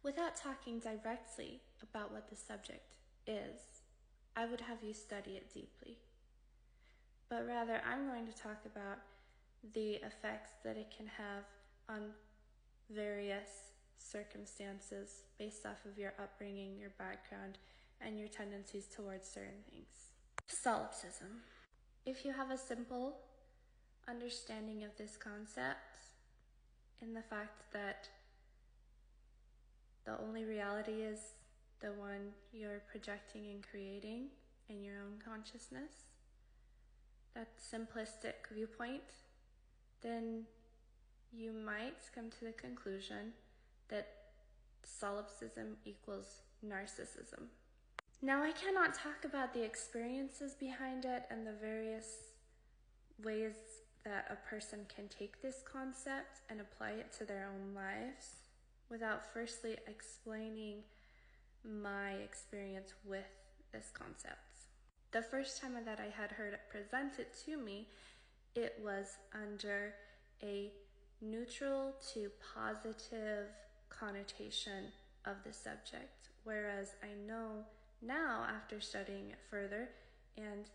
Without talking directly about what the subject is, I would have you study it deeply. But rather, I'm going to talk about the effects that it can have on various circumstances based off of your upbringing, your background, and your tendencies towards certain things. Solipsism. If you have a simple understanding of this concept and the fact that the only reality is the one you're projecting and creating in your own consciousness, that simplistic viewpoint, then you might come to the conclusion that solipsism equals narcissism. Now, I cannot talk about the experiences behind it and the various ways that a person can take this concept and apply it to their own lives without firstly explaining my experience with this concept. The first time that I had heard it presented to me, it was under a neutral to positive connotation of the subject, whereas I know now, after studying it further and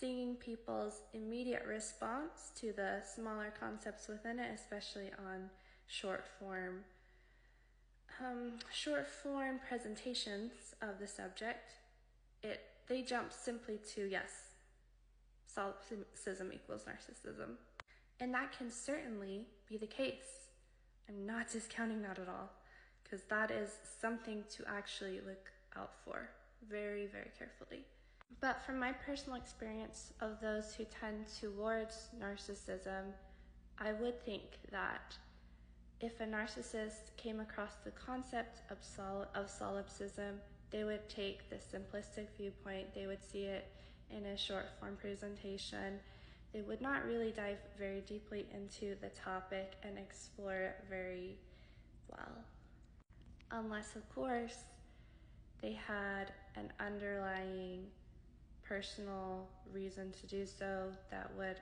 seeing people's immediate response to the smaller concepts within it, especially on short form presentations of the subject, they jump simply to, yes, solipsism equals narcissism. And that can certainly be the case. I'm not discounting that at all, because that is something to actually look out for very, very carefully. But from my personal experience of those who tend towards narcissism, I would think that if a narcissist came across the concept of solipsism, they would take the simplistic viewpoint, they would see it in a short form presentation, they would not really dive very deeply into the topic and explore it very well. Unless, of course, they had an underlying personal reason to do so that would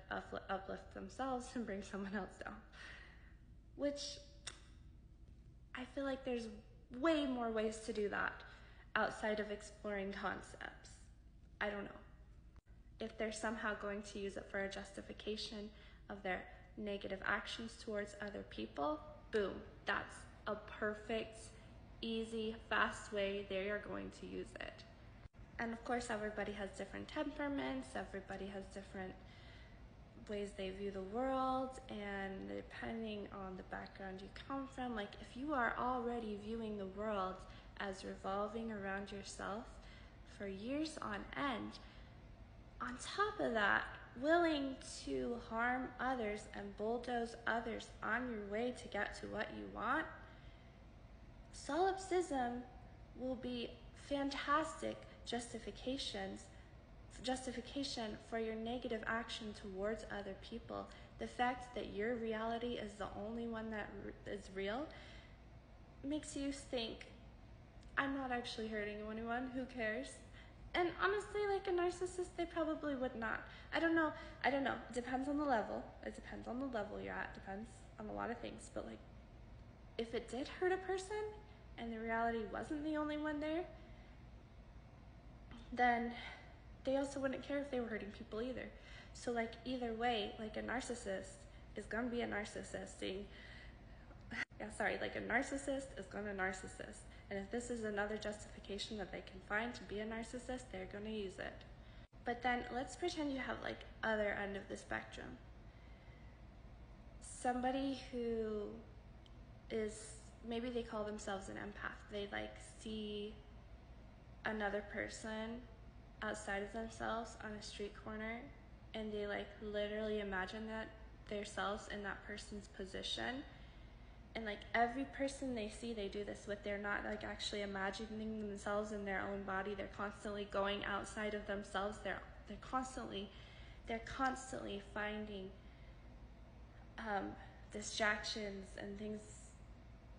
uplift themselves and bring someone else down. Which I feel like there's way more ways to do that outside of exploring concepts. I don't know. If they're somehow going to use it for a justification of their negative actions towards other people, boom, that's a perfect, easy, fast way they are going to use it. And of course, everybody has different temperaments, everybody has different ways they view the world, and depending on the background you come from, like if you are already viewing the world as revolving around yourself for years on end, on top of that, willing to harm others and bulldoze others on your way to get to what you want, solipsism will be fantastic justification for your negative action towards other people. The fact that your reality is the only one that is real makes you think, I'm not actually hurting anyone, who cares? And honestly, like a narcissist, they probably would not. I don't know. It depends on the level. It depends on the level you're at. It depends on a lot of things. But like, if it did hurt a person and the reality wasn't the only one there, then they also wouldn't care if they were hurting people either. So like either way, like a narcissist is gonna be a narcissist. Like a narcissist is gonna narcissist. And if this is another justification that they can find to be a narcissist, they're gonna use it. But then let's pretend you have like other end of the spectrum. Somebody who is, maybe they call themselves an empath. They like see another person outside of themselves on a street corner, and they like literally imagine that themselves in that person's position, and like every person they see they do this with. They're not like actually imagining themselves in their own body. They're constantly going outside of themselves. They're constantly finding distractions and things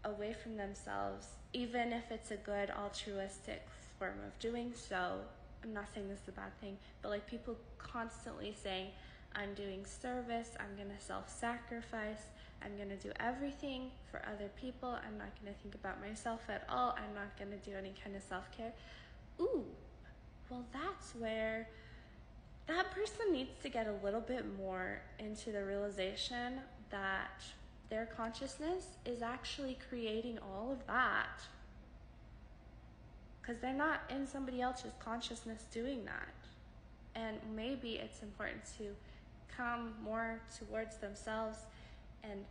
away from themselves, even if it's a good altruistic form of doing so. I'm not saying this is a bad thing, but like people constantly saying, I'm doing service, I'm gonna self-sacrifice, I'm going to do everything for other people. I'm not going to think about myself at all. I'm not going to do any kind of self-care. Ooh, well, that's where that person needs to get a little bit more into the realization that their consciousness is actually creating all of that. Because they're not in somebody else's consciousness doing that. And maybe it's important to come more towards themselves and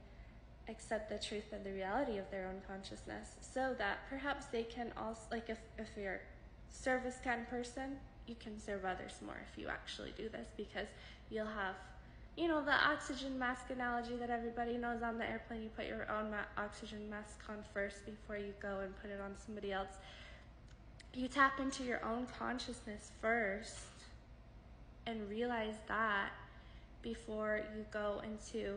accept the truth and the reality of their own consciousness, so that perhaps they can also, like if you're a service kind of person, you can serve others more if you actually do this, because you'll have, you know, the oxygen mask analogy that everybody knows on the airplane. You put your own oxygen mask on first before you go and put it on somebody else. You tap into your own consciousness first and realize that before you go into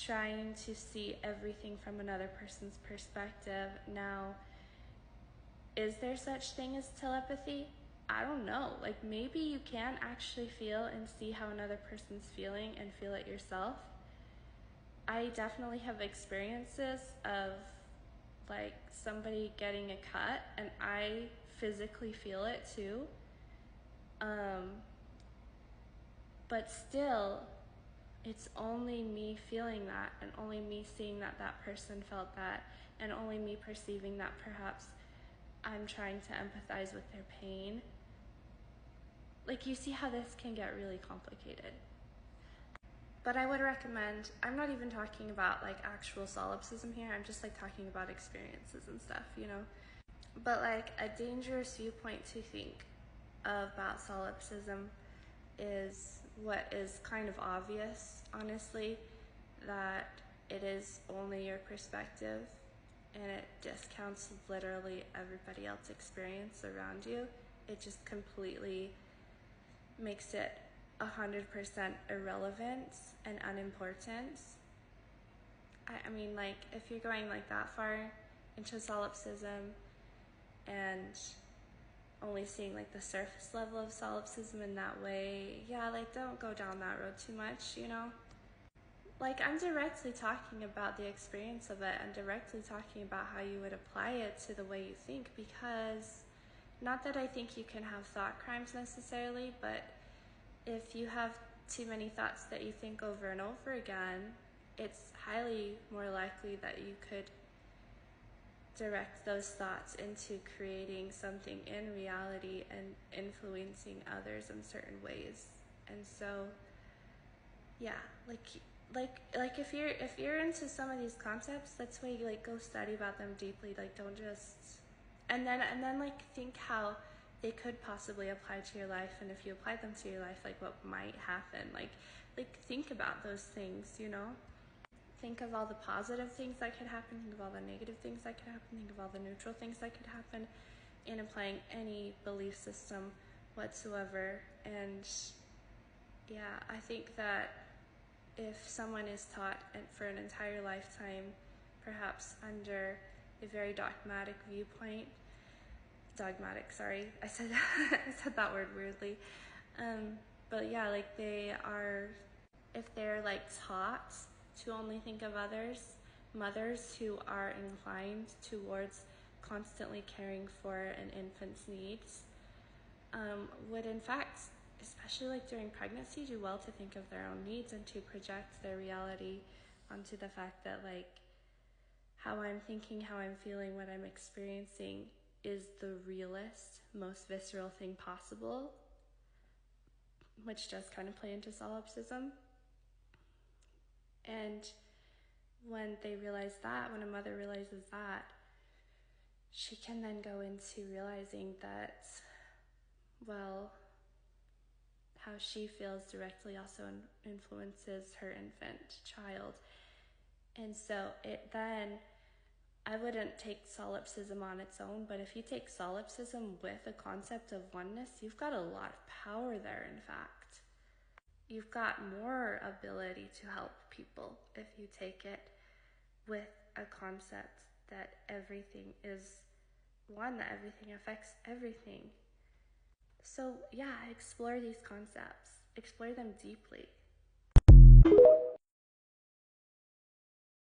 trying to see everything from another person's perspective. Now, is there such thing as telepathy? I don't know. Like, maybe you can actually feel and see how another person's feeling and feel it yourself. I definitely have experiences of like somebody getting a cut and I physically feel it too. But still, it's only me feeling that, and only me seeing that that person felt that, and only me perceiving that perhaps I'm trying to empathize with their pain. Like, you see how this can get really complicated. But I would recommend, I'm not even talking about like actual solipsism here, I'm just like talking about experiences and stuff, you know? But like a dangerous viewpoint to think about solipsism is what is kind of obvious, honestly, that it is only your perspective and it discounts literally everybody else's experience around you. It just completely makes it 100% irrelevant and unimportant. I mean, like, if you're going like that far into solipsism and only seeing like the surface level of solipsism in that way, yeah, like, don't go down that road too much, you know? Like, I'm directly talking about the experience of it and directly talking about how you would apply it to the way you think, because not that I think you can have thought crimes necessarily, but if you have too many thoughts that you think over and over again, it's highly more likely that you could direct those thoughts into creating something in reality and influencing others in certain ways. And so, yeah, like if you're into some of these concepts, that's why you like go study about them deeply. Like, don't just and then like think how they could possibly apply to your life, and if you applied them to your life, like what might happen. Like think about those things, you know? Think of all the positive things that could happen, think of all the negative things that could happen, think of all the neutral things that could happen in applying any belief system whatsoever. And yeah, I think that if someone is taught for an entire lifetime, perhaps under a very dogmatic viewpoint, I said I said that word weirdly, but yeah, like if they're like taught to only think of others, mothers who are inclined towards constantly caring for an infant's needs, would in fact, especially like during pregnancy, do well to think of their own needs and to project their reality onto the fact that like how I'm thinking, how I'm feeling, what I'm experiencing is the realest, most visceral thing possible, which does kind of play into solipsism. And when they realize that, when a mother realizes that, she can then go into realizing that, well, how she feels directly also influences her infant child. And so I wouldn't take solipsism on its own, but if you take solipsism with a concept of oneness, you've got a lot of power there, in fact. You've got more ability to help people if you take it with a concept that everything is one, that everything affects everything. So yeah, explore these concepts. Explore them deeply.